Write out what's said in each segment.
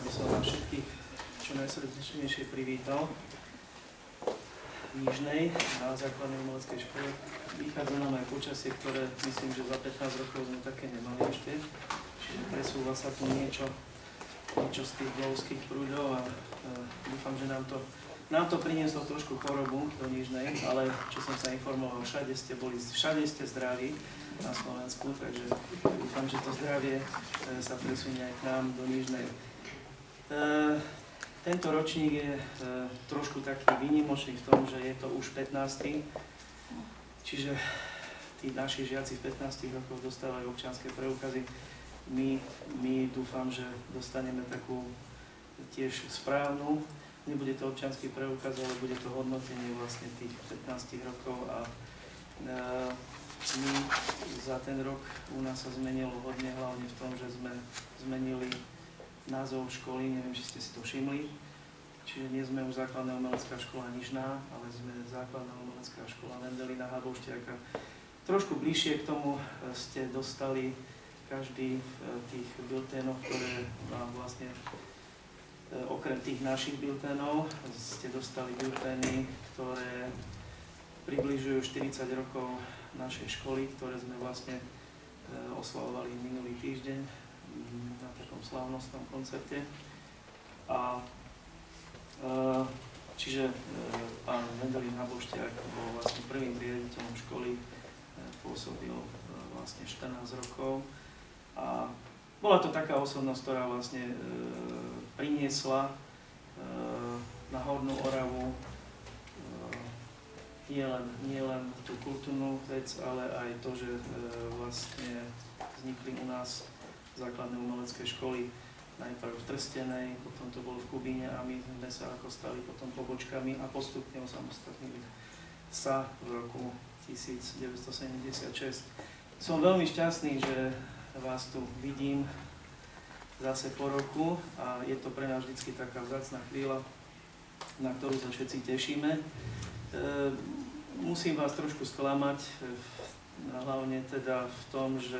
by som vám všetkých čo najsrdečnejšie privítal v Nižnej na základnej umeleckej škole. Vychádza nám aj počasie, ktoré myslím, že za 15 rokov sme také nemali ešte. Čiže presúva sa tu niečo z tých golských prúdov a dúfam, že nám to prinieslo trošku chorobu do Nižnej, ale čo som sa informoval, všade ste zdraví na Slovensku, takže dúfam, že to zdravie sa presunie aj k nám do Nižnej. Tento ročník je trošku taký výnimočný v tom, že je to už 15. Čiže tí naši žiaci v 15 rokoch dostávajú občianske preukazy. My dúfam, že dostaneme takú tiež správnu. Nebude to občiansky preukaz, ale bude to hodnotenie vlastne tých 15 rokov a my za ten rok u nás sa zmenilo hodne, hlavne v tom, že sme zmenili názov školy, neviem, či ste si to všimli. Čiže nie sme už základná umelecká škola Nižná, ale sme základná umelecká škola Vendelina Haboušťaka. Trošku bližšie k tomu ste dostali každý v tých bilténoch, ktoré vlastne okrem tých našich bilténov ste dostali biltény, ktoré približujú 40 rokov našej školy, ktoré sme vlastne oslavovali minulý týždeň na takom slávnostnom koncerte. A čiže pán Vendelin Haboušťak bol vlastne prvým riaditeľom školy, pôsobil vlastne 14 rokov a bola to taká osobnosť, ktorá vlastne priniesla na Hornú Oravu nielen tú kultúrnu vec, ale aj to, že vlastne vznikli u nás základné umelecké školy, najprv v Trstenej, potom to bolo v Kubíne a my sme sa ako stali potom pobočkami a postupne osamostatnili sa v roku 1976. Som veľmi šťastný, že vás tu vidím zase po roku a je to pre nás vždy taká vzácna chvíľa, na ktorú sa všetci tešíme. Musím vás trošku sklamať, hlavne teda v tom, že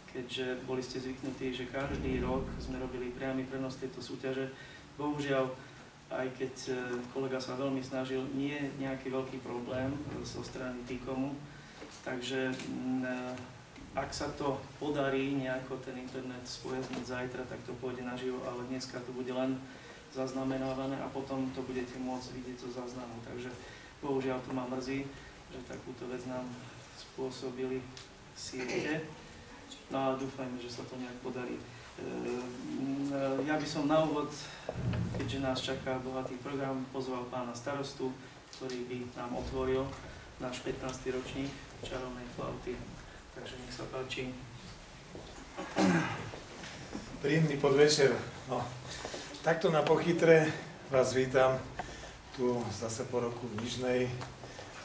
keďže boli ste zvyknutí, že každý rok sme robili priamy prenos tejto súťaže, bohužiaľ, aj keď kolega sa veľmi snažil, nie je nejaký veľký problém zo strany T-Comu, takže ak sa to podarí nejako ten internet spojazniť zajtra, tak to pôjde naživo, ale dneska to bude len zaznamenávané a potom to budete môcť vidieť zo záznamu. Takže bohužiaľ to ma mrzí, že takúto vec nám spôsobili siete. No a dúfajme, že sa to nejak podarí. Ja by som na úvod, keďže nás čaká bohatý program, pozval pána starostu, ktorý by nám otvoril náš 15. ročník čarovnej flauty. Takže nech sa páči. Príjemný podvečer. No, takto na pochytre vás vítam tu zase po roku v Nižnej.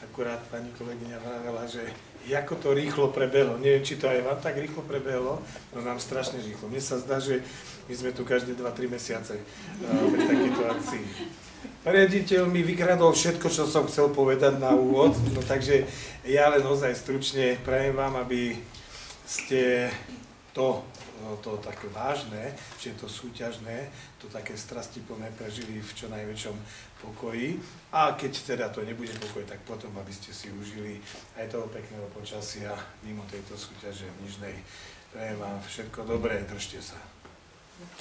Akurát pani kolegyňa vravela, že ako to rýchlo prebehlo. Neviem, či to aj vám tak rýchlo prebehlo, no nám strašne rýchlo. Mne sa zdá, že my sme tu každé 2-3 mesiace pri takejto akcii. Riaditeľ mi vykradol všetko, čo som chcel povedať na úvod, no takže ja len ozaj stručne prajem vám, aby ste to také vážne, že je to súťažné, to také strastiplné prežili v čo najväčšom pokoji. A keď teda to nebude pokoj, tak potom, aby ste si užili aj toho pekného počasia mimo tejto súťaže v Nižnej. Prajem vám všetko dobré, držte sa.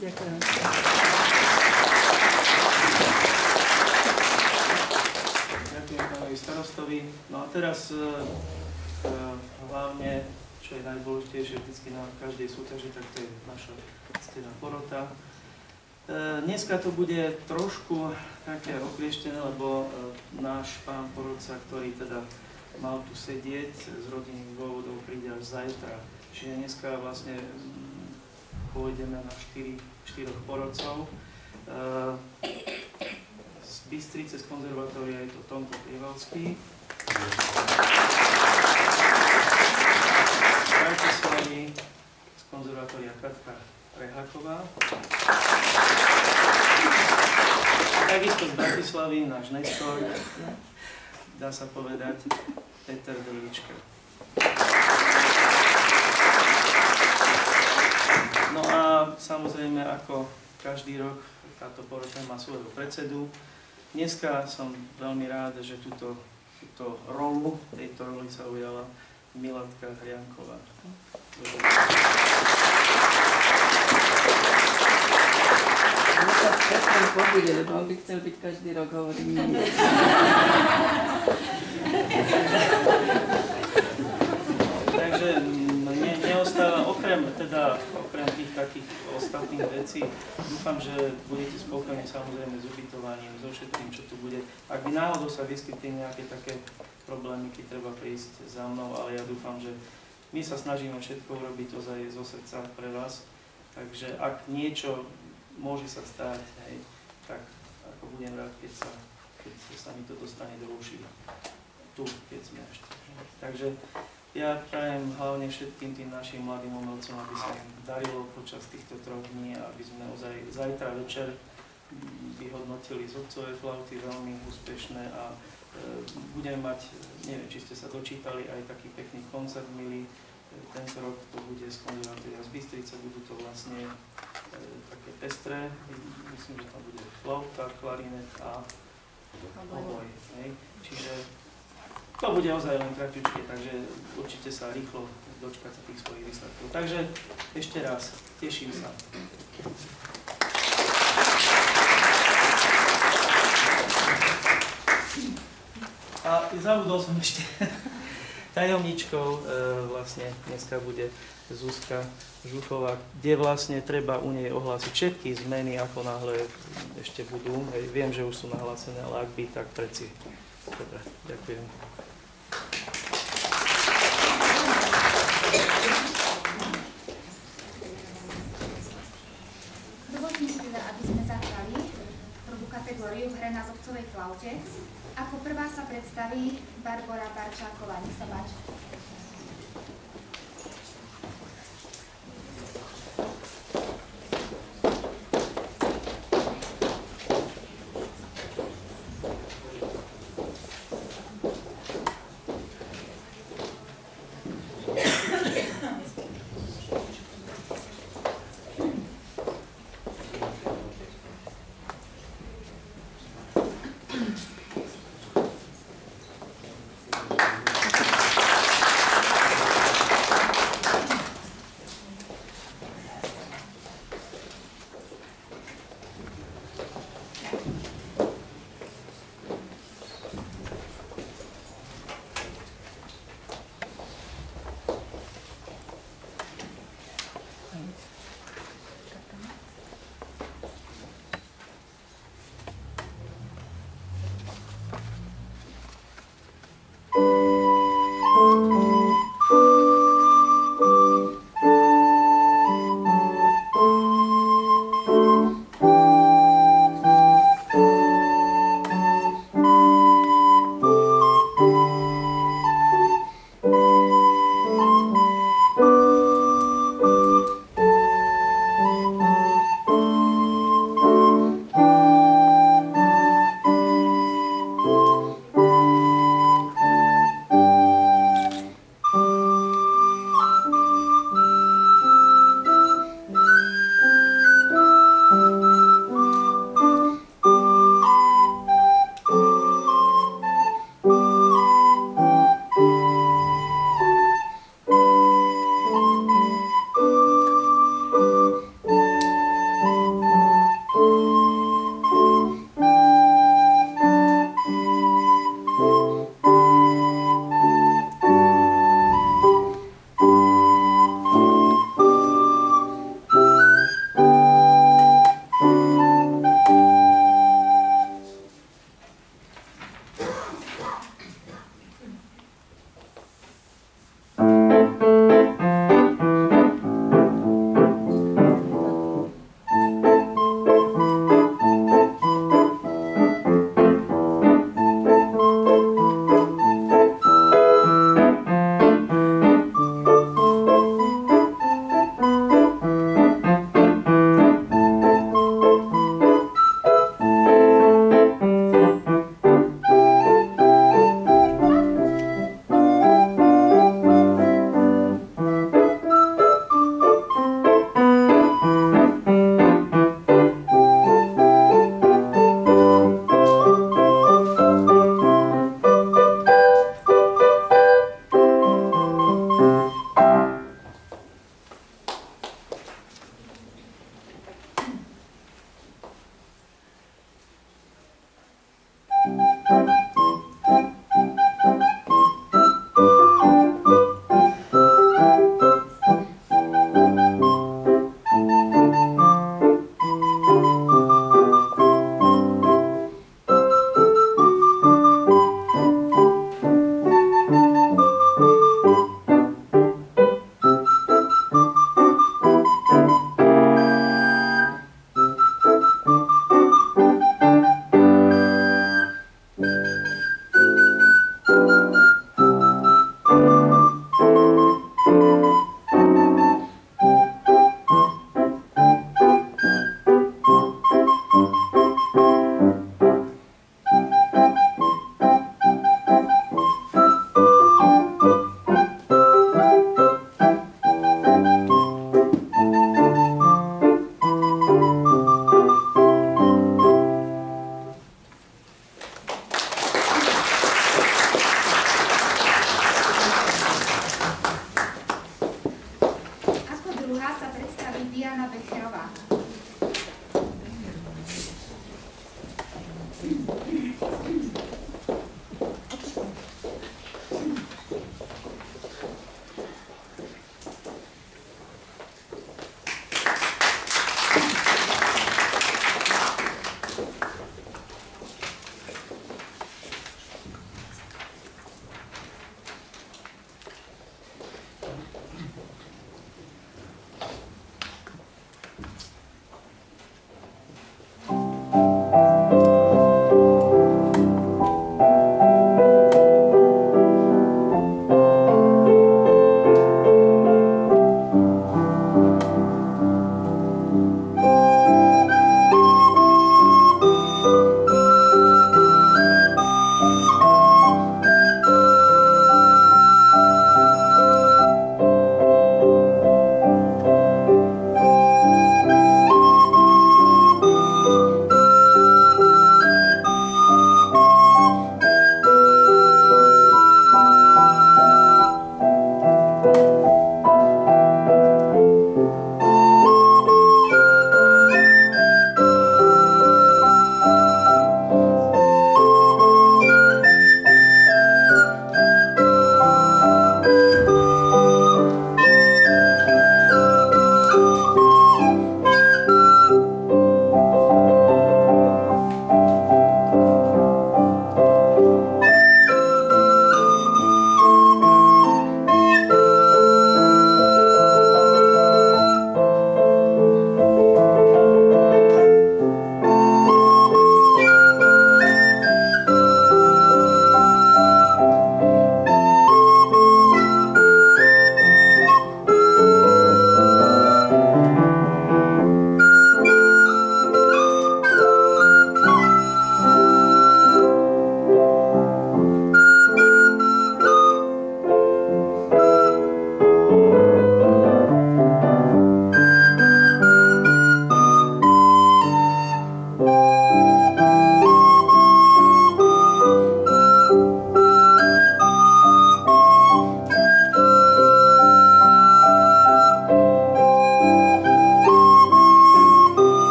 Ďakujem. Ďakujem pánovi starostovi. No a teraz hlavne, čo je najdôležitejšie vždy na každej súťaži, tak to je naša ctená porota. Dneska to bude trošku také oklieštené, lebo náš pán porodca, ktorý teda mal tu sedieť z rodinných dôvodov, príde až zajtra. Čiže dneska vlastne pôjdeme na 4 porodcov. Z Bystrice z konzervatória je to Tomko Prievalský. Z Bratislavy z konzervatória Katka Rehaková. Takisto z Bratislavy náš nestor, dá sa povedať, Peter Drlička. No a samozrejme, ako každý rok táto porota má svojho predsedu. Dneska som veľmi rád, že túto tejto roli sa ujala Milatka Hrianková. Ja sa chcem pobili, lebo on by chcel byť každý rok, hovorím. Takže neostáva, okrem tých takých ostatných vecí, dúfam, že budete spokojní samozrejme s ubytovaním, so všetkým, čo tu bude. Ak by náhodou sa vyskytli nejaké také problémy, keď treba prísť za mnou, ale ja dúfam, že my sa snažíme všetko urobiť ozaj zo srdca pre vás. Takže ak niečo môže sa stať, hej, tak ako budem rád, keď sa mi to dostane do uší. Tu, keď sme ešte. Takže ja prajem hlavne všetkým tým našim mladým umelcom, aby sa im darilo počas týchto 3 dní, aby sme ozaj zajtra večer vyhodnotili zobcové flauty veľmi úspešné a budeme mať, neviem, či ste sa dočítali, aj taký pekný koncert milý. Tento rok to bude z konzervatória z Bystrice, budú to vlastne také pestré, myslím, že tam bude flauta, klarinet a oboj. Čiže to bude ozaj len kratučké, takže určite sa rýchlo dočkať sa tých svojich výsledkov. Takže ešte raz, teším sa. A zabudol som ešte. Tajomničkou vlastne dneska bude Zuzka Žuchová, kde vlastne treba u nej ohlásiť všetky zmeny, ako náhle ešte budú. Viem, že už sú nahlásené, ale ak by, tak preci. Dobre, ďakujem. Dovolte mi teda, aby sme začali prvú kategóriu v hre na zobcovej flaute. Ako prvá sa predstaví Barbora Barčáková. Nech sa páči.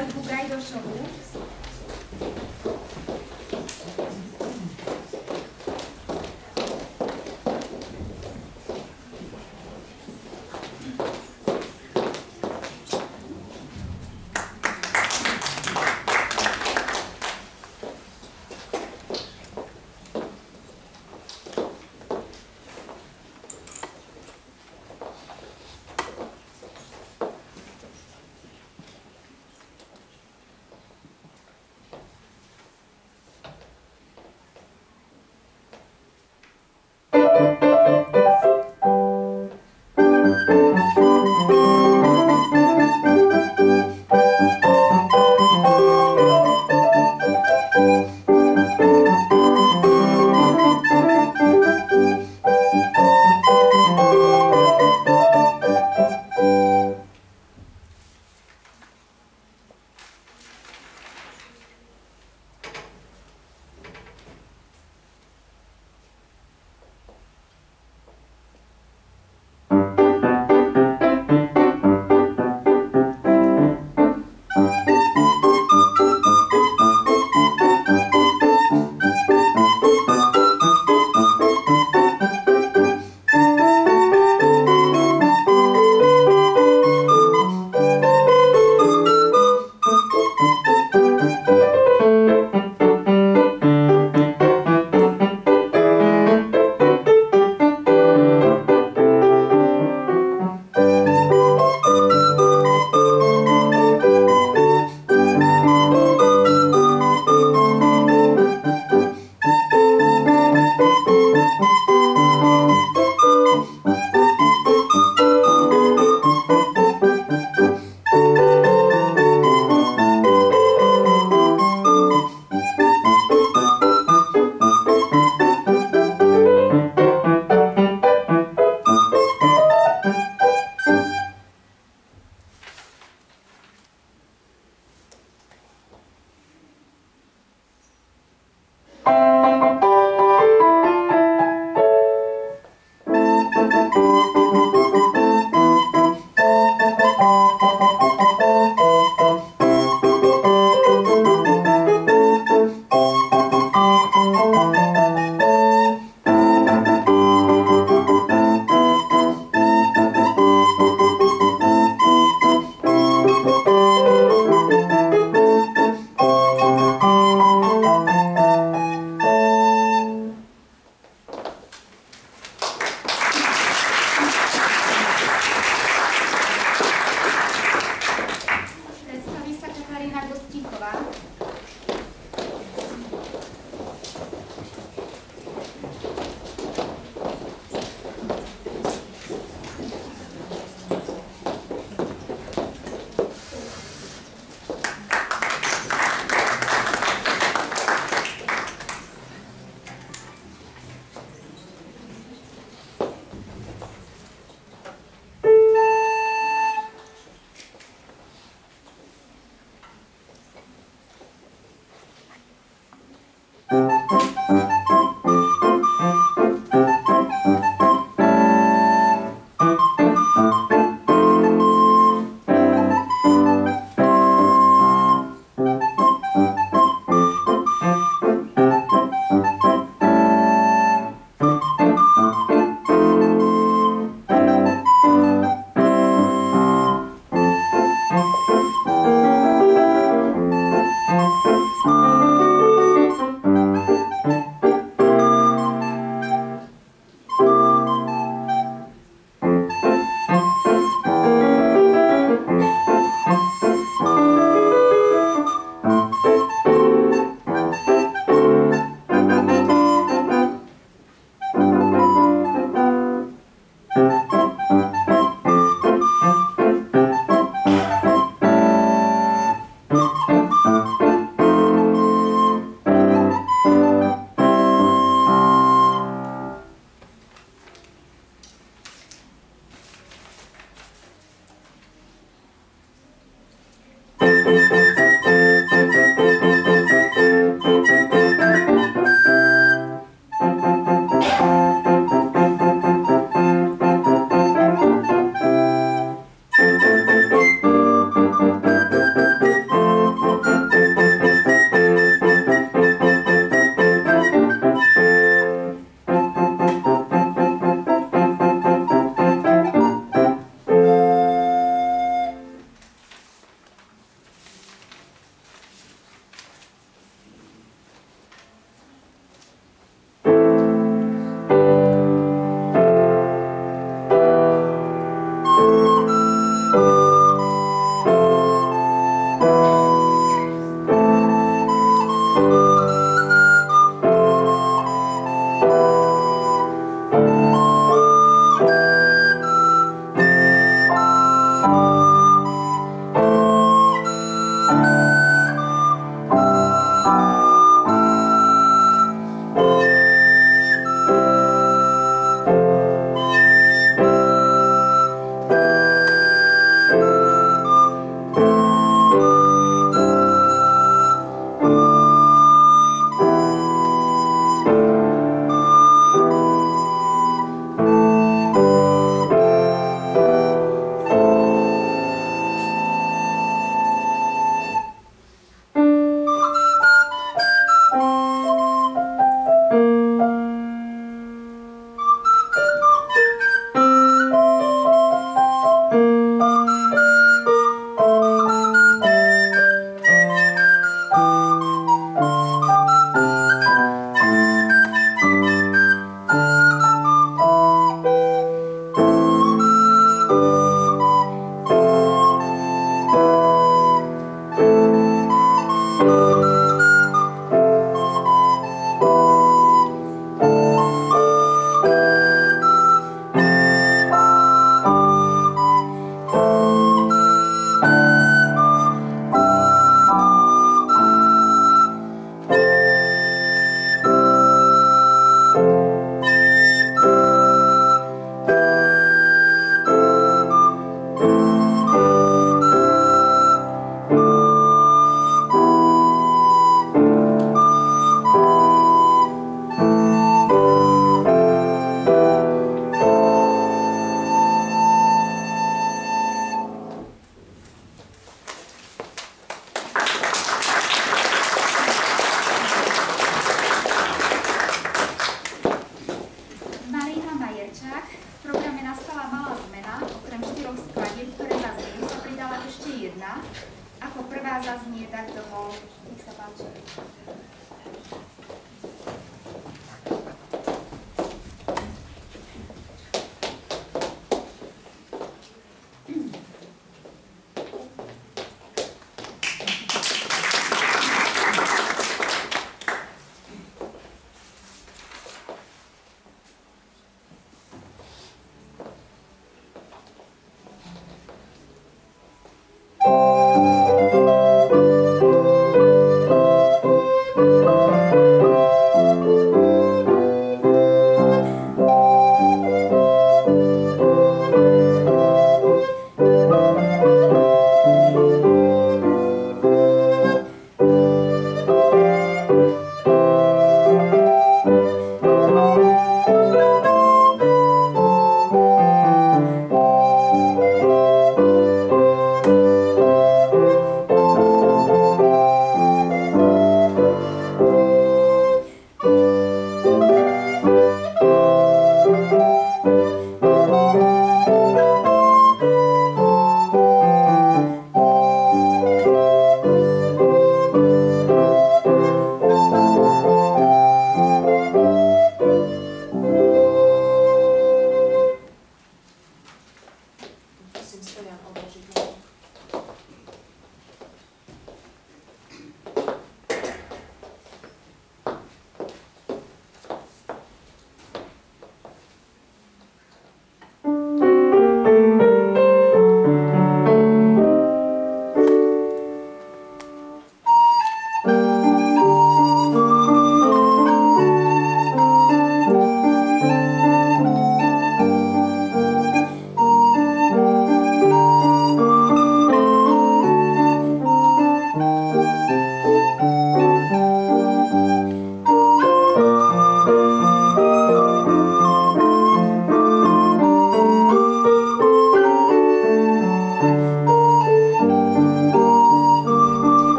voľbu Gajdošovu.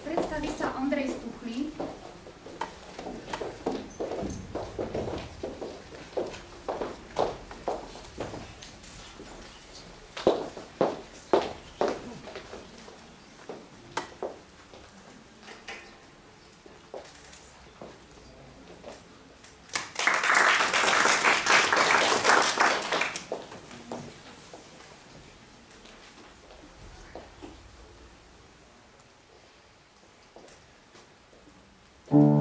Predstaví sa Ondrej Stuchlý. Thank